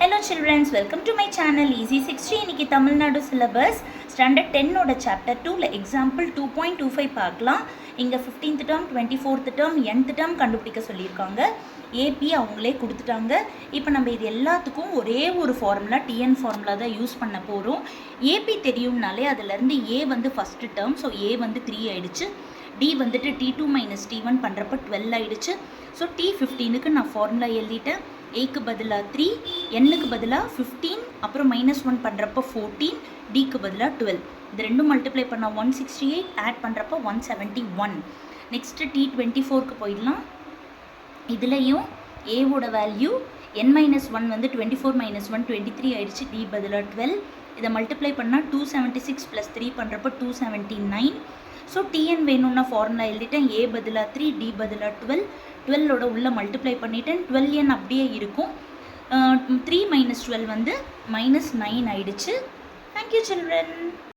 Hello children, welcome to my channel Easy 60. இன்னைக்கு Tamil Nadu syllabus standard 10 ஓட chapter 2ல example 2.25 பார்க்கலாம். இங்க 15th term 24th term nth term கண்டுபிடிக்க சொல்லியிருக்காங்க. ஏபி அவங்களே கொடுத்துட்டாங்க. இப்போ நம்ம இது எல்லாத்துக்கும் ஒரே ஒரு ஃபார்முலா TN ஃபார்முலா தான் யூஸ் பண்ண போறோம். ஏபி தெரியும்னாலே அதுல இருந்து A வந்து ஃபர்ஸ்ட் டேர்ம், ஸோ A வந்து 3 ஆயிடுச்சு. D வந்துட்டு T2 minus T1 பண்ணுறப்ப 12 ஆயிடுச்சு. ஸோ T15க்கு நான் ஃபார்முலா எழுதிட்டேன். ஏக்கு பதிலாக 3, என்னுக்கு பதிலாக 15, அப்புறம் -1 பண்ணுறப்போ 14, டிக்கு பதிலாக 12. இது ரெண்டும் மல்டிப்ளை பண்ணால் 168, ஆட் பண்ணுறப்போ 171. நெக்ஸ்ட்டு T24க்கு போயிடலாம். இதுலேயும் ஏவோட வேல்யூ n-1 வந்து 24 - 1 23 ஆயிடுச்சு. டி பதிலாக 12. இதை மல்டிப்ளை பண்ணால் 276 + 3 பண்ணுறப்போ 279. ஸோ டிஎன் வேணும்னா ஃபார்முலா எழுதிட்டேன். ஏ பதிலாக 3, டி பதிலாக 12. 12ஓட உள்ள மல்டிப்ளை பண்ணிட்டேன். 12n அப்படியே இருக்கும். 3 - 12 வந்து -9 ஆயிடுச்சு. Thank you children.